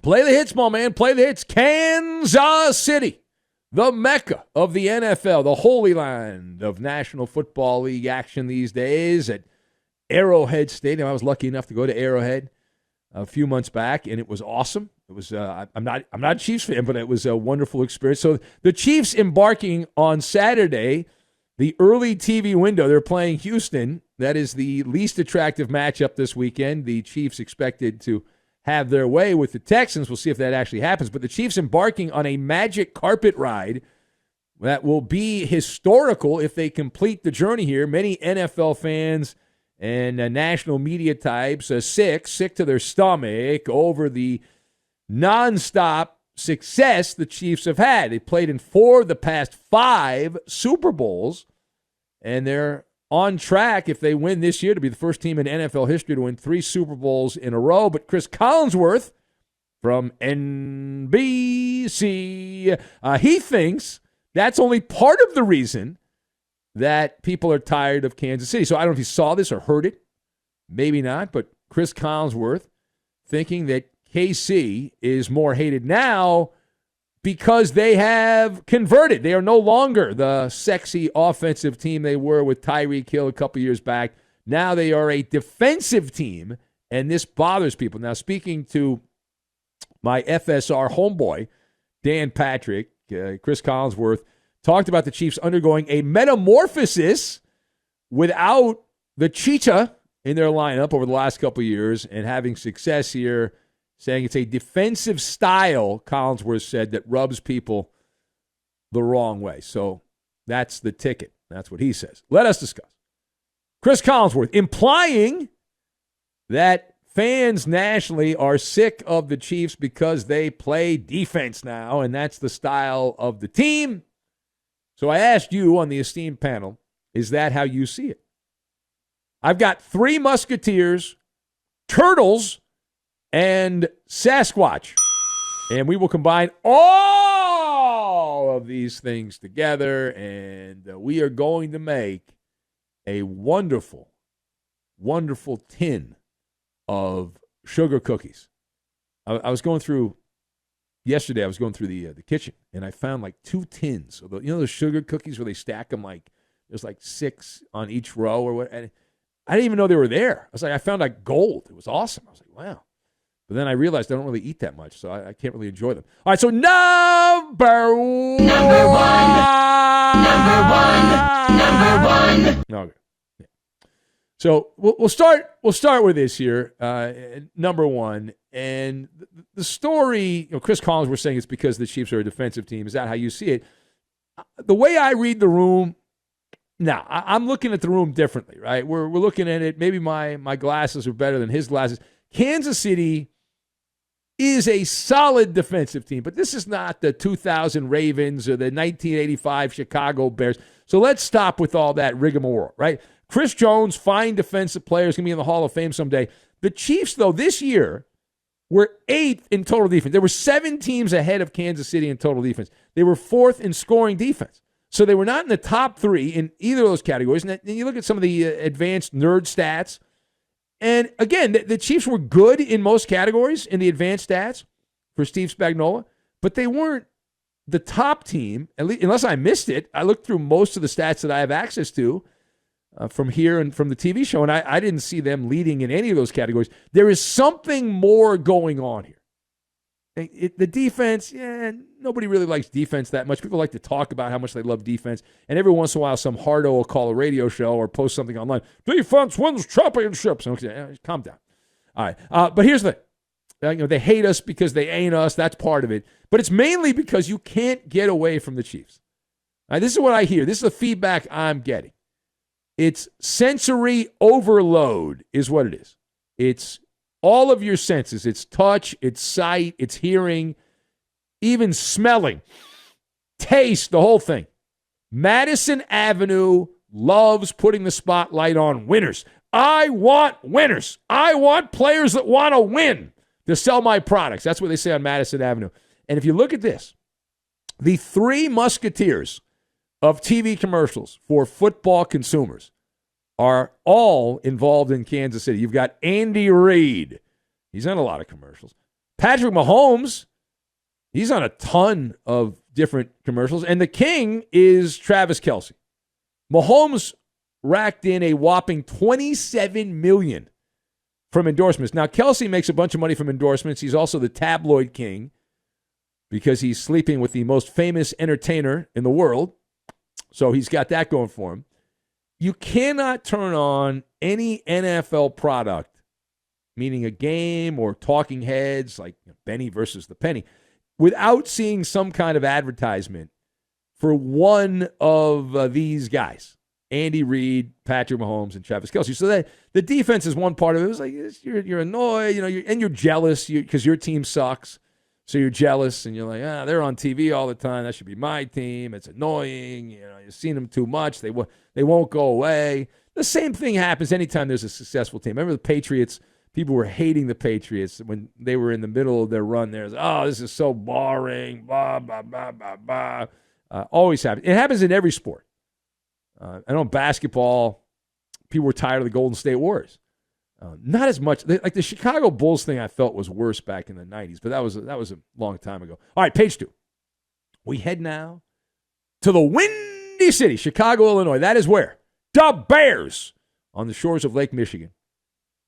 Play the hits, my man. Play the hits. Kansas City, the mecca of the NFL, the holy land of National Football League action these days at Arrowhead Stadium. I was lucky enough to go to Arrowhead a few months back, and it was awesome. It was I'm not a Chiefs fan, but it was a wonderful experience. So the Chiefs embarking on Saturday, the early TV window. They're playing Houston. That is the least attractive matchup this weekend. The Chiefs expected to have their way with the Texans. We'll see if that actually happens. But the Chiefs embarking on a magic carpet ride that will be historical if they complete the journey here. Many NFL fans and national media types sick to their stomach over the nonstop success the Chiefs have had. They played in 4 of the past 5 Super Bowls, and they're on track, if they win this year, to be the first team in NFL history to win 3 Super Bowls in a row. But Cris Collinsworth from NBC, he thinks that's only part of the reason that people are tired of Kansas City. So I don't know if you saw this or heard it. Maybe not. But Cris Collinsworth thinking that KC is more hated now because they have converted. They are no longer the sexy offensive team they were with Tyreek Hill a couple years back. Now they are a defensive team, and this bothers people. Now, speaking to my FSR homeboy, Dan Patrick, Cris Collinsworth, talked about the Chiefs undergoing a metamorphosis without the Cheetah in their lineup over the last couple years and having success here, saying it's a defensive style, Collinsworth said, that rubs people the wrong way. So that's the ticket. That's what he says. Let us discuss. Cris Collinsworth implying that fans nationally are sick of the Chiefs because they play defense now, and that's the style of the team. So I asked you on the esteemed panel, is that how you see it? I've got 3 Musketeers, Turtles, and Sasquatch. And we will combine all of these things together, and we are going to make a wonderful, wonderful tin of sugar cookies. I was going through, yesterday I was going through the kitchen, and I found like 2 tins of those sugar cookies where they stack them like, there's like 6 on each row or what. And I didn't even know they were there. I was like, I found like gold. It was awesome. I was like, wow. But then I realized I don't really eat that much, so I can't really enjoy them. All right, so number one. Okay. Yeah. So we'll start with this here. Number one, and the story. Cris Collinsworth was saying it's because the Chiefs are a defensive team. Is that how you see it? The way I read the room, now I'm looking at the room differently, right? We're looking at it. Maybe my glasses are better than his glasses. Kansas City is a solid defensive team, but this is not the 2000 Ravens or the 1985 Chicago Bears. So let's stop with all that rigmarole, right? Chris Jones, fine defensive player, is going to be in the Hall of Fame someday. The Chiefs, though, this year were 8th in total defense. There were 7 teams ahead of Kansas City in total defense. They were 4th in scoring defense. So they were not in the top 3 in either of those categories. And you look at some of the advanced nerd stats, and again, the Chiefs were good in most categories in the advanced stats for Steve Spagnuolo, but they weren't the top team, at least, unless I missed it. I looked through most of the stats that I have access to from here and from the TV show, and I didn't see them leading in any of those categories. There is something more going on here. The defense, nobody really likes defense that much. People like to talk about how much they love defense, and every once in a while some hardo will call a radio show or post something online. Defense wins championships. Okay, calm down. All right, but here's the thing. They hate us because they ain't us. That's part of it. But it's mainly because you can't get away from the Chiefs. All right, this is what I hear. This is the feedback I'm getting. It's sensory overload is what it is. It's all of your senses. It's touch, it's sight, it's hearing, even smelling, taste, the whole thing. Madison Avenue loves putting the spotlight on winners. I want winners. I want players that want to win to sell my products. That's what they say on Madison Avenue. And if you look at this, the 3 musketeers of TV commercials for football consumers are all involved in Kansas City. You've got Andy Reid. He's in a lot of commercials. Patrick Mahomes, he's on a ton of different commercials. And the king is Travis Kelce. Mahomes racked in a whopping $27 million from endorsements. Now, Kelce makes a bunch of money from endorsements. He's also the tabloid king because he's sleeping with the most famous entertainer in the world. So he's got that going for him. You cannot turn on any NFL product, meaning a game or talking heads like Benny versus the Penny, without seeing some kind of advertisement for one of these guys. Andy Reid, Patrick Mahomes, and Travis Kelce. So that the defense is one part of it. It was like you're annoyed, and you're jealous because your team sucks. So you're jealous, and you're like, they're on TV all the time. That should be my team. It's annoying. You've seen them too much. They won't go away. The same thing happens anytime there's a successful team. Remember the Patriots? People were hating the Patriots when they were in the middle of their run. There's, this is so boring. Blah blah blah blah blah. Always happens. It happens in every sport. I know in basketball, people were tired of the Golden State Warriors. Not as much. Like the Chicago Bulls thing I felt was worse back in the 90s, but that was a long time ago. All right, page 2. We head now to the Windy City, Chicago, Illinois. That is where the Bears, on the shores of Lake Michigan.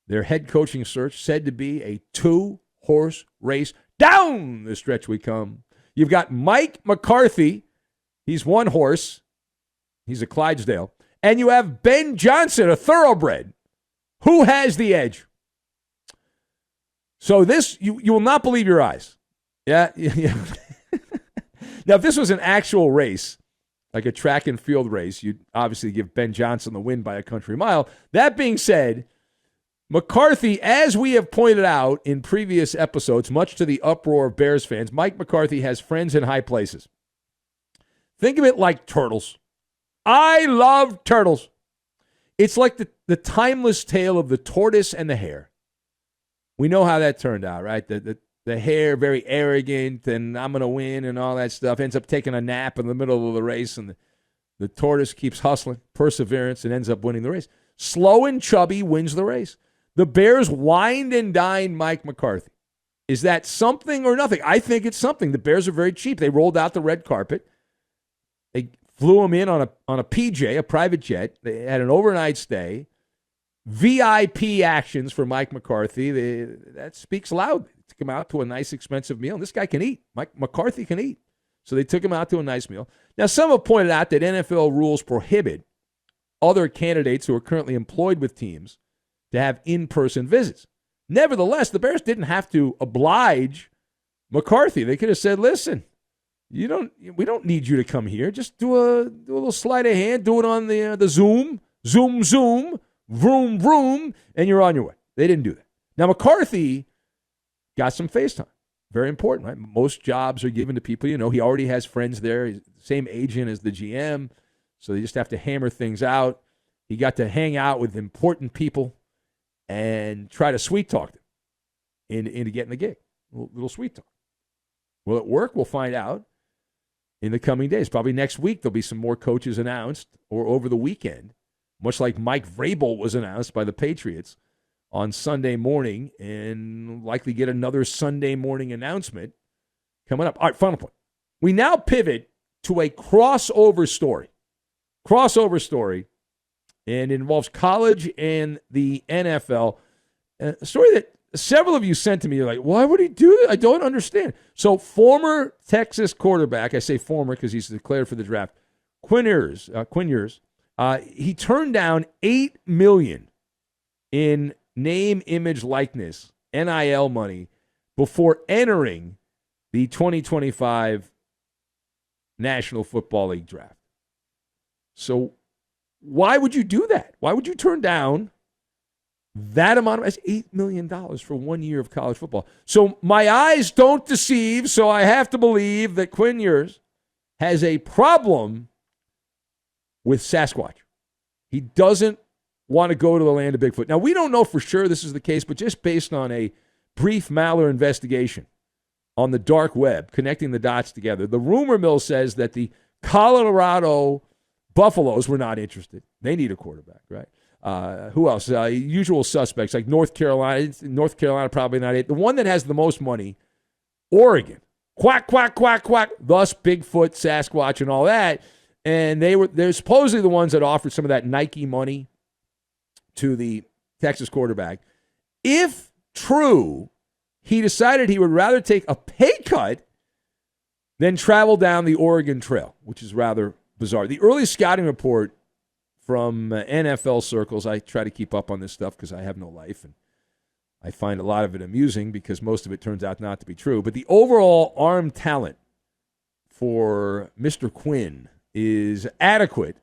Their head coaching search said to be a 2-horse race. Down the stretch we come. You've got Mike McCarthy. He's 1 horse. He's a Clydesdale. And you have Ben Johnson, a thoroughbred. Who has the edge? So this, you will not believe your eyes. Yeah. Now, if this was an actual race, like a track and field race, you'd obviously give Ben Johnson the win by a country mile. That being said, McCarthy, as we have pointed out in previous episodes, much to the uproar of Bears fans, Mike McCarthy has friends in high places. Think of it like turtles. I love turtles. It's like the timeless tale of the tortoise and the hare. We know how that turned out, right? The hare, very arrogant, and I'm going to win and all that stuff, ends up taking a nap in the middle of the race, and the tortoise keeps hustling, perseverance, and ends up winning the race. Slow and chubby wins the race. The Bears wined and dined Mike McCarthy. Is that something or nothing? I think it's something. The Bears are very cheap. They rolled out the red carpet. They flew him in on a PJ, a private jet. They had an overnight stay. VIP actions for Mike McCarthy. That speaks loud. They took him out to a nice, expensive meal. And this guy can eat. Mike McCarthy can eat. So they took him out to a nice meal. Now, some have pointed out that NFL rules prohibit other candidates who are currently employed with teams to have in-person visits. Nevertheless, the Bears didn't have to oblige McCarthy. They could have said, listen, we don't need you to come here. Just do a little sleight of hand. Do it on the Zoom, vroom, vroom, and you're on your way. They didn't do that. Now, McCarthy got some face time. Very important, right? Most jobs are given to people you know. He already has friends there. He's the same agent as the GM, so they just have to hammer things out. He got to hang out with important people and try to sweet talk them into getting the gig. A little sweet talk. Will it work? We'll find out in the coming days. Probably next week there'll be some more coaches announced, or over the weekend, much like Mike Vrabel was announced by the Patriots on Sunday morning, and likely get another Sunday morning announcement coming up. All right, final point. We now pivot to a crossover story. And it involves college and the NFL. A story that several of you sent to me. You're like, why would he do that? I don't understand. So former Texas quarterback, I say former because he's declared for the draft, Quinn Ewers, he turned down $8 million in name, image, likeness, NIL money before entering the 2025 National Football League draft. So why would you do that? Why would you turn down that amount of $8 million for 1 year of college football? So my eyes don't deceive, so I have to believe that Quinn Ewers has a problem with Sasquatch. He doesn't want to go to the land of Bigfoot. Now, we don't know for sure this is the case, but just based on a brief Maller investigation on the dark web, connecting the dots together, the rumor mill says that the Colorado Buffaloes were not interested. They need a quarterback, right? Who else? Usual suspects like North Carolina. North Carolina probably not it. The one that has the most money Oregon. Quack, quack, quack, quack. Thus, Bigfoot, Sasquatch, and all that. And they're supposedly the ones that offered some of that Nike money to the Texas quarterback. If true, he decided he would rather take a pay cut than travel down the Oregon Trail, which is rather bizarre. The early scouting report from NFL circles, I try to keep up on this stuff because I have no life, and I find a lot of it amusing because most of it turns out not to be true. But the overall arm talent for Mr. Quinn is adequate.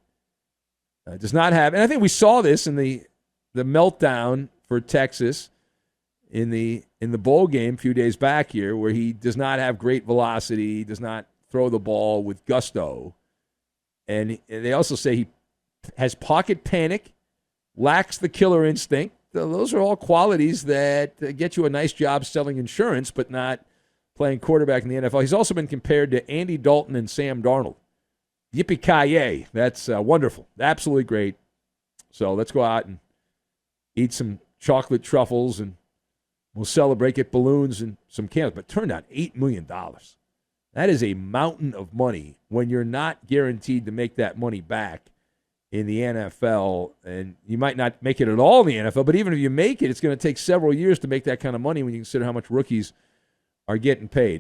Does not have, and I think we saw this in the meltdown for Texas in the bowl game a few days back here, where he does not have great velocity, does not throw the ball with gusto, and they also say he has pocket panic, lacks the killer instinct. Those are all qualities that get you a nice job selling insurance, but not playing quarterback in the NFL. He's also been compared to Andy Dalton and Sam Darnold. Yippee-ki-yay. That's wonderful. Absolutely great. So let's go out and eat some chocolate truffles, and we'll celebrate, get balloons and some candles. But turned out $8 million. That is a mountain of money when you're not guaranteed to make that money back in the NFL. And you might not make it at all in the NFL, but even if you make it, it's going to take several years to make that kind of money when you consider how much rookies are getting paid.